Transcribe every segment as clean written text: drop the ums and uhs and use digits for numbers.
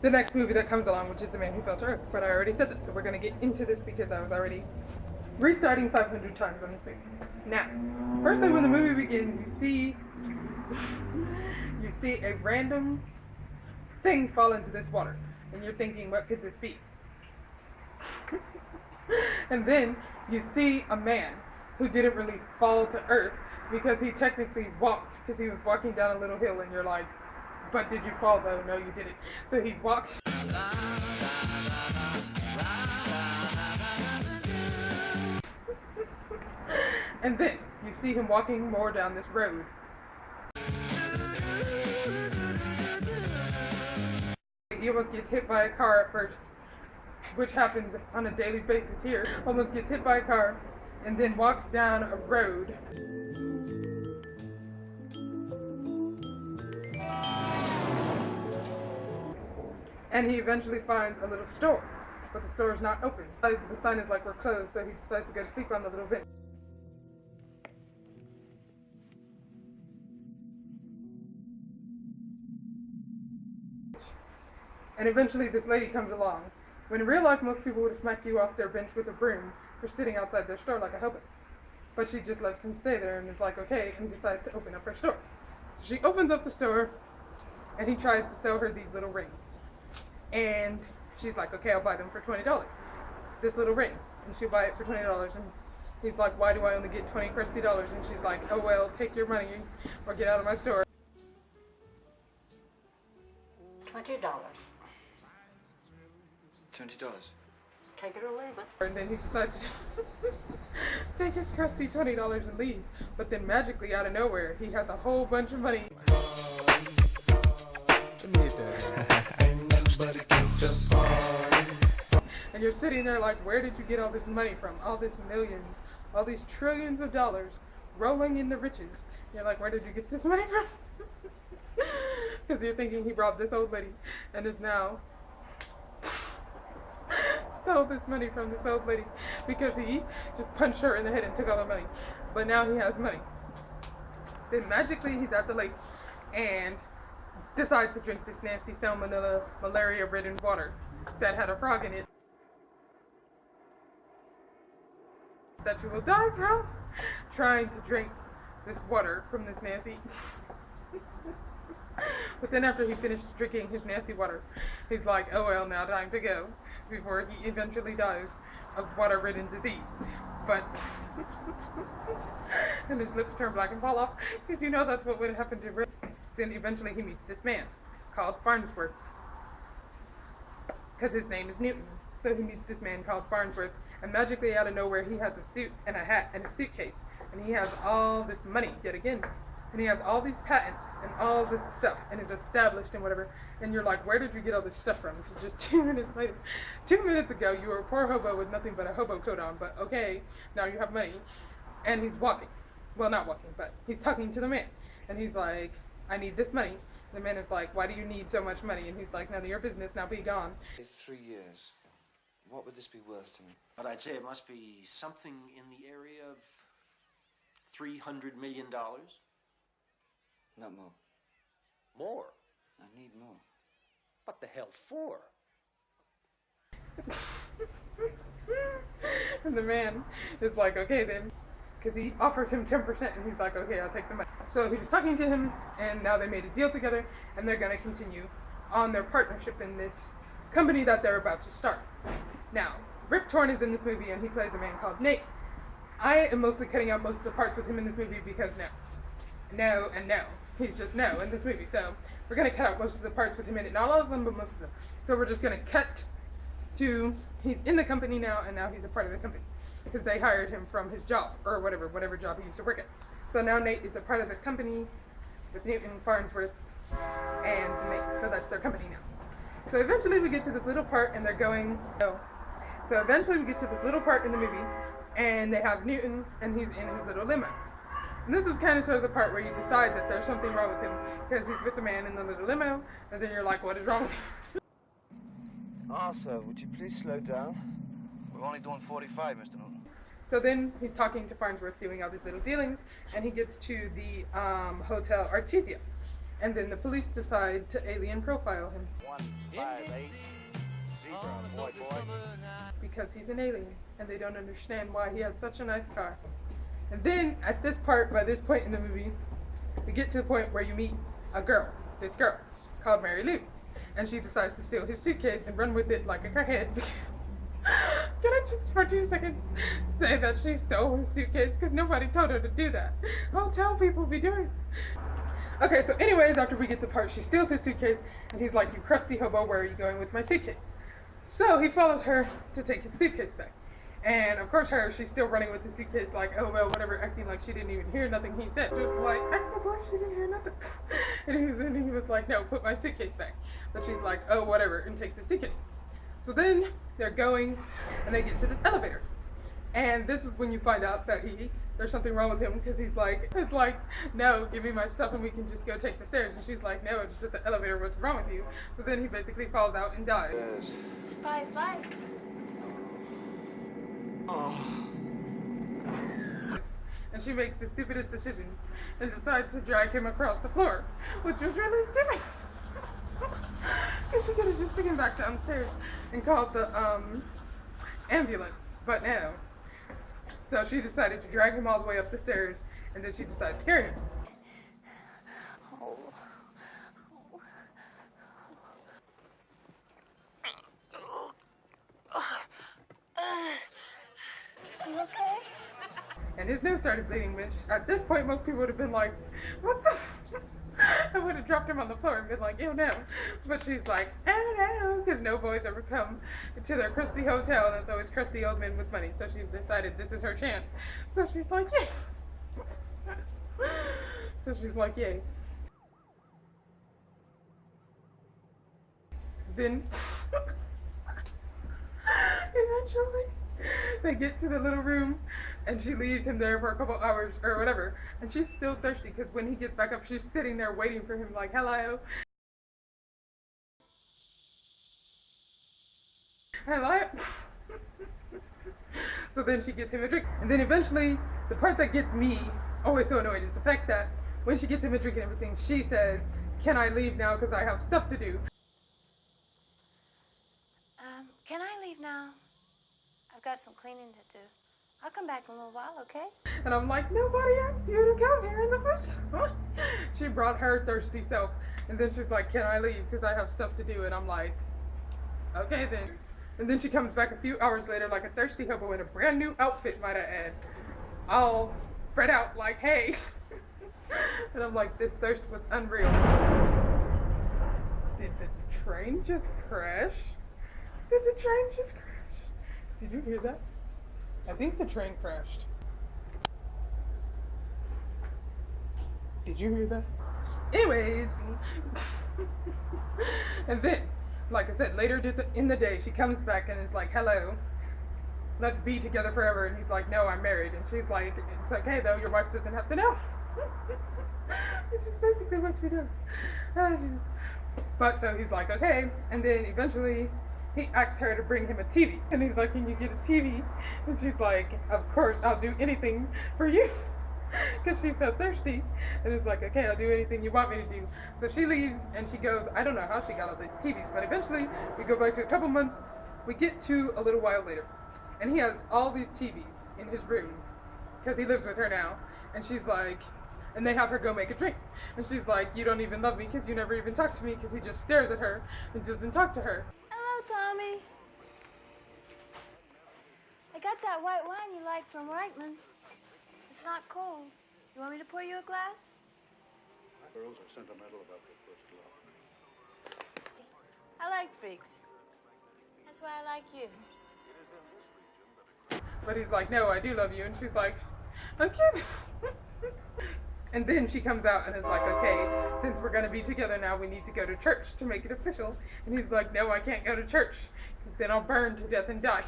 the next movie that comes along, which is The Man Who Fell to Earth. But I already said that, so we're going to get into this because I was already restarting 500 times on this movie. Now, firstly, when the movie begins, you see a random thing fall into this water, and you're thinking, what could this be? And then you see a man who didn't really fall to earth because he technically walked, because he was walking down a little hill, and you're like, but did you fall though? No, you didn't. So he walked. And then you see him walking more down this road. He almost gets hit by a car at first, which happens on a daily basis here. Almost gets hit by a car and then walks down a road. And he eventually finds a little store, but the store is not open. The sign is like, we're closed, so he decides to go to sleep on the little bench. And eventually this lady comes along. When in real life, most people would have smacked you off their bench with a broom for sitting outside their store like a hobo. But she just lets him stay there and is like, okay, and decides to open up her store. So she opens up the store, and he tries to sell her these little rings. And she's like, okay, I'll buy them for $20. This little ring. And she'll buy it for $20. And he's like, why do I only get 20 crusty dollars? And she's like, oh well, take your money or get out of my store. $20. $20. Take it or leave it. And then he decides to just take his crusty $20 and leave. But then magically, out of nowhere, he has a whole bunch of money. And you're sitting there like, where did you get all this money from? All this millions, all these trillions of dollars rolling in the riches. You're like, where did you get this money from? Because you're thinking he robbed this old lady and is now stole this money from this old lady because he just punched her in the head and took all her money. But now he has money. Then magically he's at the lake and decides to drink this nasty salmonella malaria-ridden water that had a frog in it that you will die from trying to drink this water from this nasty. But then after he finishes drinking his nasty water, he's like, oh well, now time to go, before he eventually dies of water-ridden disease. But and his lips turn black and fall off, because you know that's what would happen to him. Then eventually he meets this man called Farnsworth, because his name is Newton. So he meets this man called Farnsworth, and magically out of nowhere he has a suit and a hat and a suitcase, and he has all this money yet again. And he has all these patents and all this stuff and is established and whatever. And you're like, where did you get all this stuff from? This is just 2 minutes later. 2 minutes ago, you were a poor hobo with nothing but a hobo coat on. But okay, now you have money. And he's walking. Well, not walking, but he's talking to the man. And he's like, I need this money. The man is like, why do you need so much money? And he's like, none of your business, now be gone. It's 3 years. What would this be worth to me? But I'd say it must be something in the area of $300 million. Not more. More? I need more. What the hell for? And the man is like, okay then, because he offered him 10%, and he's like, okay, I'll take the money. So he was talking to him, and now they made a deal together, and they're going to continue on their partnership in this company that they're about to start. Now, Rip Torn is in this movie, and he plays a man called Nate. I am mostly cutting out most of the parts with him in this movie because no, and no. He's just no in this movie. So we're going to cut out most of the parts with him in it. Not all of them, but most of them. So we're just going to cut to he's in the company now, and now he's a part of the company. Because they hired him from his job, or whatever job he used to work at. So now Nate is a part of the company with Newton, Farnsworth, and Nate. So that's their company now. So eventually we get to this little part, and they're going, no. So eventually we get to this little part in the movie, and they have Newton, and he's in his little limo. And this is kind of sort of the part where you decide that there's something wrong with him, because he's with the man in the little limo, and then you're like, what is wrong with him? Arthur, would you please slow down? We're only doing 45, Mr. Newton. So then he's talking to Farnsworth, doing all these little dealings, and he gets to the Hotel Artesia. And then the police decide to alien profile him 158 boy. because he's an alien and they don't understand why he has such a nice car. And then at this part, by this point in the movie, we get to the point where you meet this girl called Mary Lou, and she decides to steal his suitcase and run with it like a crackhead. Can I just for 2 seconds say that she stole his suitcase because nobody told her to do that? Hotel people be doing. Okay, so anyways, after we get the part, she steals his suitcase, and he's like, "You crusty hobo, where are you going with my suitcase?" So he follows her to take his suitcase back. And of course she's still running with the suitcase like, oh well, whatever, acting like she didn't even hear nothing he said. Just like, acting like she didn't hear nothing. And he was like, no, put my suitcase back. But she's like, oh, whatever, and takes the suitcase. So then they're going, and they get to this elevator. And this is when you find out that there's something wrong with him, because he's like, no, give me my stuff and we can just go take the stairs. And she's like, no, it's just the elevator, what's wrong with you? So then he basically falls out and dies. Yes. Spy flights. And she makes the stupidest decision and decides to drag him across the floor, which was really stupid. Because she could have just taken him back downstairs and called the ambulance, but no. So she decided to drag him all the way up the stairs, and then she decides to carry him. You okay? And his nose started bleeding, which at this point most people would have been like, what the I would have dropped him on the floor and been like, ew, no. But she's like, oh no, because no boys ever come to their crusty hotel, and it's always crusty old men with money. So she's decided this is her chance. So she's like, yay. So she's like, yay. Then eventually they get to the little room, and she leaves him there for a couple hours or whatever, and she's still thirsty because when he gets back up, she's sitting there waiting for him like, hello. Hello. So then she gets him a drink, and then eventually the part that gets me always so annoyed is the fact that when she gets him a drink and everything, she says, can I leave now because I have stuff to do? Can I leave now? I've got some cleaning to do. I'll come back in a little while, okay? And I'm like, nobody asked you to come here in the first place. She brought her thirsty self, and then she's like, can I leave because I have stuff to do? And I'm like, okay then. And then she comes back a few hours later like a thirsty hobo in a brand new outfit, might I add, all spread out like, hey. And I'm like, this thirst was unreal. Did the train just crash? Did the train just crash? Did you hear that? I think the train crashed. Did you hear that? Anyways, and then, like I said, later in the day, she comes back and is like, hello, let's be together forever. And he's like, no, I'm married. And she's like, it's okay though, your wife doesn't have to know. Which is basically what she does. But so he's like, okay. And then eventually he asks her to bring him a TV. And he's like, can you get a TV? And she's like, of course, I'll do anything for you. Because she's so thirsty. And it's like, okay, I'll do anything you want me to do. So she leaves and she goes, I don't know how she got all these TVs, but eventually we go back to a couple months. We get to a little while later. And he has all these TVs in his room because he lives with her now. And she's like, and they have her go make a drink. And she's like, you don't even love me because you never even talk to me, because he just stares at her and doesn't talk to her. Hello, Tommy. I got that white wine you like from Reitman's. It's not cold. You want me to pour you a glass? Girls are sentimental about their first love. I like freaks. That's why I like you. But he's like, no, I do love you. And she's like, okay. And then she comes out and is like, okay, since we're going to be together now, we need to go to church to make it official. And he's like, no, I can't go to church, because then I'll burn to death and die.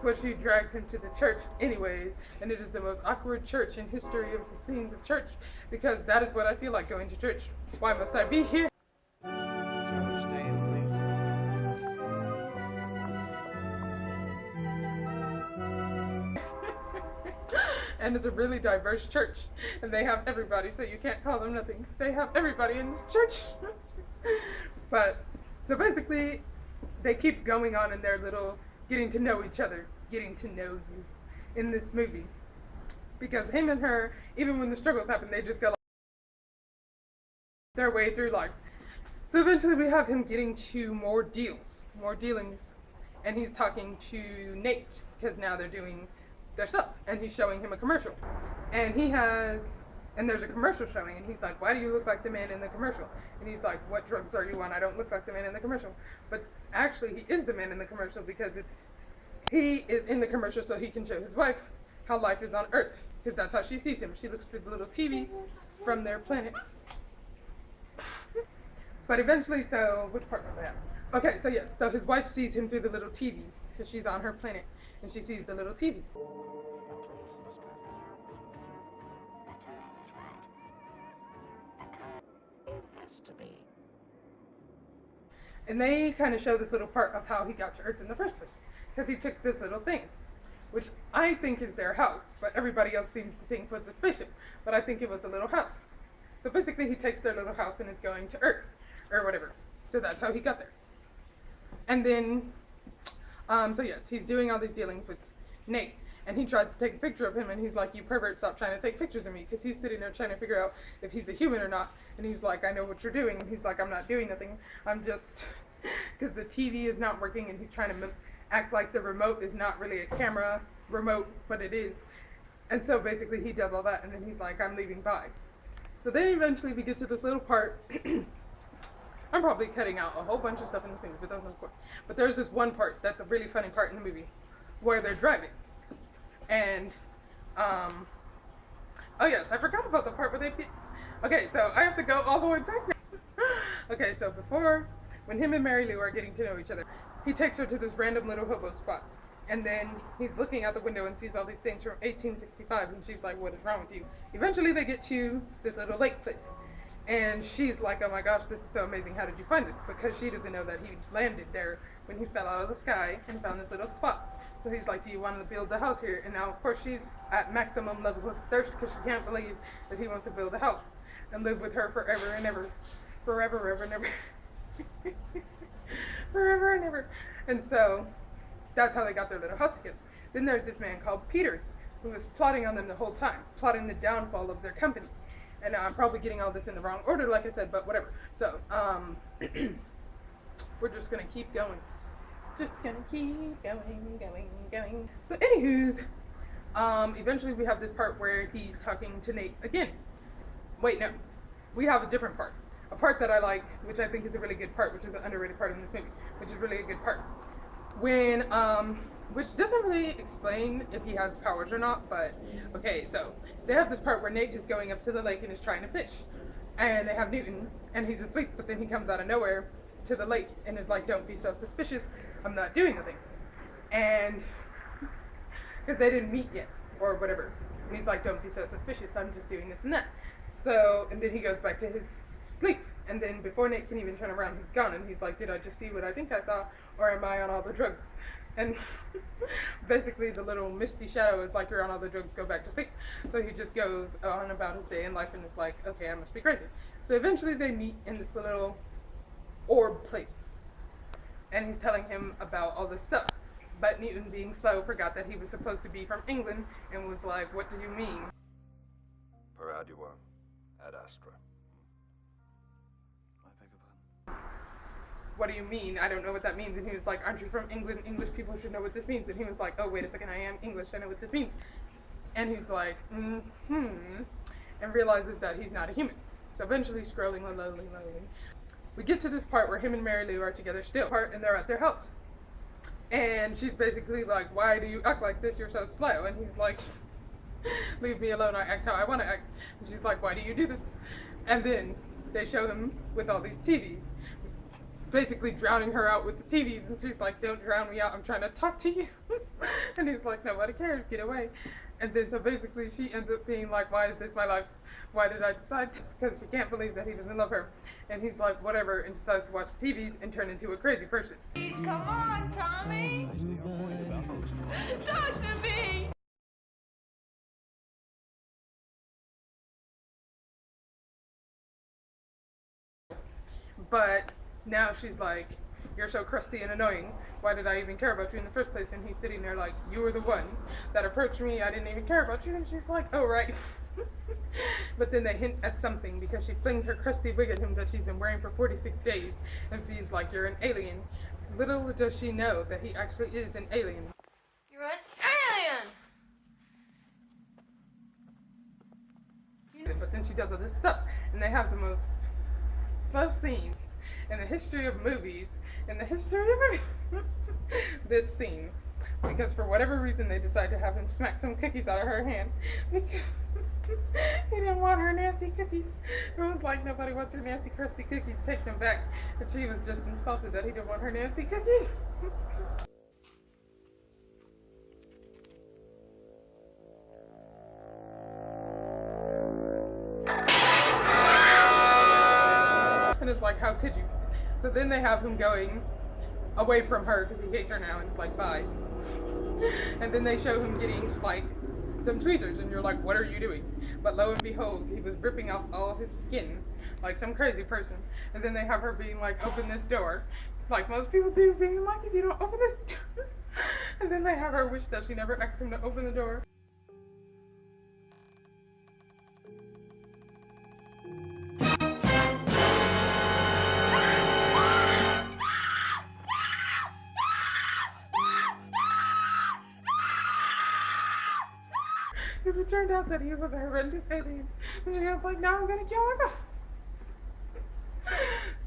But she drags him to the church anyways, and it is the most awkward church in history of the scenes of church, because that is what I feel like going to church. Why must I be here? and it's a really diverse church, and they have everybody, so you can't call them nothing. They have everybody in this church. But so basically, they keep going on in their little getting to know each other, getting to know you in this movie, because him and her, even when the struggles happen, they just go like their way through life. So eventually, we have him getting to more dealings, and he's talking to Nate because now they're doing their stuff, and he's showing him a commercial, and there's a commercial showing, and he's like, why do you look like the man in the commercial? And he's like, what drugs are you on? I don't look like the man in the commercial. But actually, he is the man in the commercial because he is in the commercial so he can show his wife how life is on Earth, because that's how she sees him. She looks through the little TV from their planet. But eventually, so which part was I at? Okay, so yes, so his wife sees him through the little TV because she's on her planet and she sees the little TV. And they kind of show this little part of how he got to Earth in the first place, because he took this little thing, which I think is their house, but everybody else seems to think was a spaceship, but I think it was a little house. So basically he takes their little house and is going to Earth, or whatever. So that's how he got there. And then, so yes, he's doing all these dealings with Nate, and he tries to take a picture of him, and he's like, you pervert, stop trying to take pictures of me, because he's sitting there trying to figure out if he's a human or not, and he's like, I know what you're doing, and he's like, I'm not doing nothing, I'm just, because the TV is not working, and he's trying to act like the remote is not really a camera remote, but it is, and so basically he does all that, and then he's like, I'm leaving by. So then eventually we get to this little part. I'm probably cutting out a whole bunch of stuff in this movie, but that's not the point. But there's this one part that's a really funny part in the movie where they're driving. And, oh yes, I forgot about the part where they, okay, so I have to go all the way back now. Okay, so before, when him and Mary Lou are getting to know each other, he takes her to this random little hobo spot. And then he's looking out the window and sees all these things from 1865, and she's like, what is wrong with you? Eventually they get to this little lake place. And she's like, oh my gosh, this is so amazing, how did you find this? Because she doesn't know that he landed there when he fell out of the sky and found this little spot. So he's like, do you want to build a house here? And now, of course, she's at maximum level of thirst because she can't believe that he wants to build a house and live with her forever and ever. Forever, ever, and ever. Forever and ever. And so that's how they got their little house together. Then there's this man called Peters who was plotting on them the whole time, plotting the downfall of their company. And I'm probably getting all this in the wrong order, like I said, but whatever. So, we're just going to keep going. Just going to keep going. So, anywho's, eventually we have this part where he's talking to Nate again. Wait, no. We have a different part. A part that I like, which I think is a really good part, which is an underrated part in this movie, which is really a good part. When, which doesn't really explain if he has powers or not, but okay, so they have this part where Nate is going up to the lake and is trying to fish, and they have Newton, and he's asleep, but then he comes out of nowhere to the lake and is like, don't be so suspicious, I'm not doing nothing, and because they didn't meet yet, or whatever, and he's like, don't be so suspicious, I'm just doing this and that. So, and then he goes back to his sleep, and then before Nate can even turn around, he's gone, and he's like, did I just see what I think I saw, or am I on all the drugs? And basically the little misty shadow is like, you're on all the drugs, go back to sleep. So he just goes on about his day in life and is like, okay, I must be crazy. So eventually they meet in this little orb place, and he's telling him about all this stuff. But Newton, being slow, forgot that he was supposed to be from England and was like, what do you mean? Per adua ad astra. I beg your pardon? What do you mean? I don't know what that means. And he was like, aren't you from England? English people should know what this means. And he was like, oh, wait a second, I am English, I know what this means. And he's like, and realizes that he's not a human. So eventually, scrolling slowly, we get to this part where him and Mary Lou are together still, and they're at their house. And she's basically like, why do you act like this? You're so slow. And he's like, leave me alone, I act how I want to act. And she's like, why do you do this? And then they show him with all these TVs, basically drowning her out with the TVs, and she's like, don't drown me out, I'm trying to talk to you. And he's like, nobody cares, get away. And then so basically she ends up being like, why is this my life? Why did I decide to? Because she can't believe that he doesn't love her. And he's like, whatever, and decides to watch TVs and turn into a crazy person. Please, come on, Tommy. Talk to me. But now she's like, you're so crusty and annoying. Why did I even care about you in the first place? And he's sitting there like, you were the one that approached me. I didn't even care about you. And she's like, oh, right. But then they hint at something because she flings her crusty wig at him that she's been wearing for 46 days. And he's like, you're an alien. Little does she know that he actually is an alien. You're an alien! But then she does all this stuff, and they have the most slow scene in the history of movies, this scene, because for whatever reason they decide to have him smack some cookies out of her hand, because he didn't want her nasty cookies. It was like, nobody wants her nasty crusty cookies, take them back, and she was just insulted that he didn't want her nasty cookies. And it's like, how could you? So then they have him going away from her because he hates her now, and it's like, bye. And then they show him getting like some tweezers, and you're like, what are you doing? But lo and behold, he was ripping off all of his skin like some crazy person. And then they have her being like, open this door, like most people do, being like, if you don't open this door. And then they have her wish that she never asked him to open the door. Because it turned out that he was a horrendous alien. And she was like, now I'm gonna kill myself.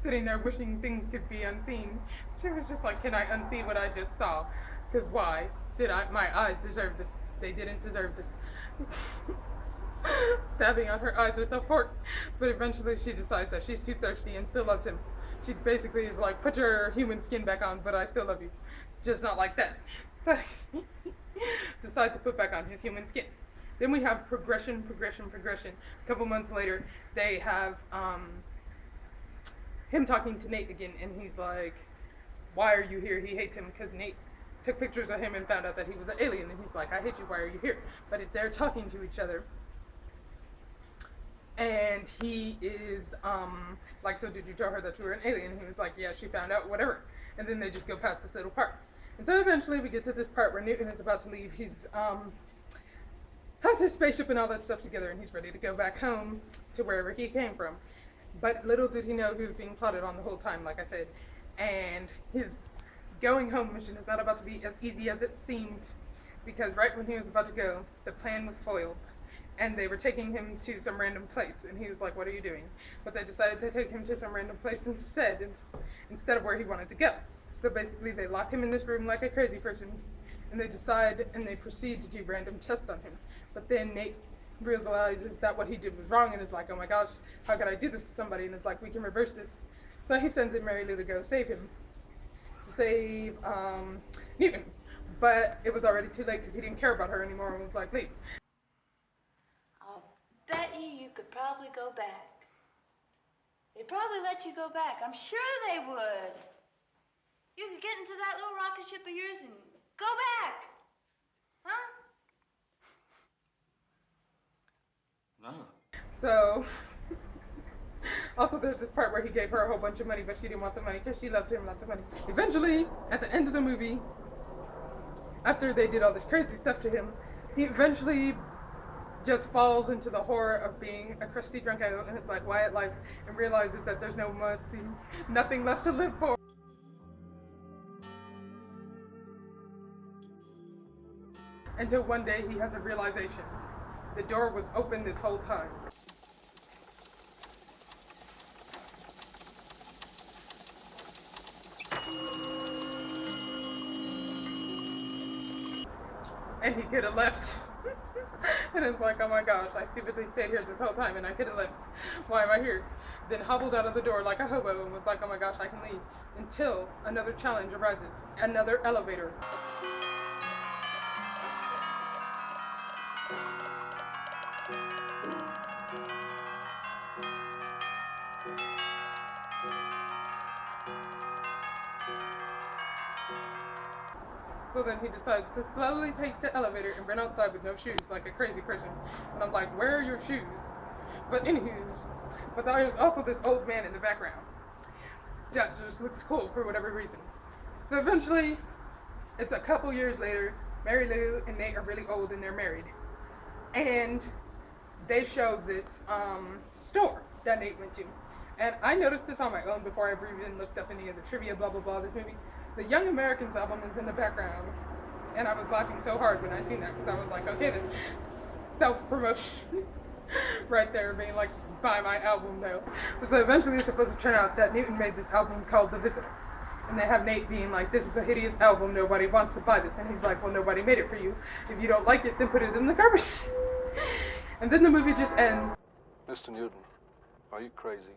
Sitting there wishing things could be unseen. She was just like, can I unsee what I just saw? Because why did my eyes deserve this? They didn't deserve this. Stabbing out her eyes with a fork. But eventually she decides that she's too thirsty and still loves him. She basically is like, put your human skin back on, but I still love you. Just not like that. So decides to put back on his human skin. Then we have progression. A couple months later, they have him talking to Nate again, and he's like, why are you here? He hates him because Nate took pictures of him and found out that he was an alien, and he's like, I hate you, why are you here? But they're talking to each other, and he is like, so did you tell her that you were an alien? And he was like, yeah, she found out, whatever. And then they just go past this little part. And so eventually we get to this part where Newton is about to leave. He's has his spaceship and all that stuff together, and he's ready to go back home to wherever he came from. But little did he know he was being plotted on the whole time, like I said. And his going home mission is not about to be as easy as it seemed, because right when he was about to go, the plan was foiled. And they were taking him to some random place, and he was like, what are you doing? But they decided to take him to some random place instead of where he wanted to go. So basically they lock him in this room like a crazy person, and they proceed to do random tests on him. But then Nate realizes that what he did was wrong, and is like, oh my gosh, how could I do this to somebody? And it's like, we can reverse this. So he sends in Mary Lou to go save him, to save Newton. But it was already too late because he didn't care about her anymore and was like, leave. I'll bet you could probably go back. They'd probably let you go back. I'm sure they would. You could get into that little rocket ship of yours and go back. Huh? No. So, also there's this part where he gave her a whole bunch of money, but she didn't want the money because she loved him, not the money. Eventually, at the end of the movie, after they did all this crazy stuff to him, he eventually just falls into the horror of being a crusty drunko in his like quiet life, and realizes that there's nothing left to live for. Until one day he has a realization. The door was open this whole time. And he could have left. And it's like, oh my gosh, I stupidly stayed here this whole time and I could have left. Why am I here? Then hobbled out of the door like a hobo and was like, oh my gosh, I can leave. Until another challenge arises. Another elevator. So then he decides to slowly take the elevator and run outside with no shoes like a crazy person. And I'm like, where are your shoes? But anywho's, but there's also this old man in the background. that just looks cool for whatever reason. So eventually, it's a couple years later, Mary Lou and Nate are really old and they're married. And they show this store that Nate went to. And I noticed this on my own before I ever even looked up any of the trivia, blah, blah, blah, this movie. The Young Americans album is in the background. And I was laughing so hard when I seen that because I was like, okay, then self-promotion right there, being like, buy my album though. So eventually it's supposed to turn out that Newton made this album called The Visitor. And they have Nate being like, this is a hideous album, nobody wants to buy this. And he's like, well, nobody made it for you. If you don't like it, then put it in the garbage. And then the movie just ends. Mr. Newton, are you crazy?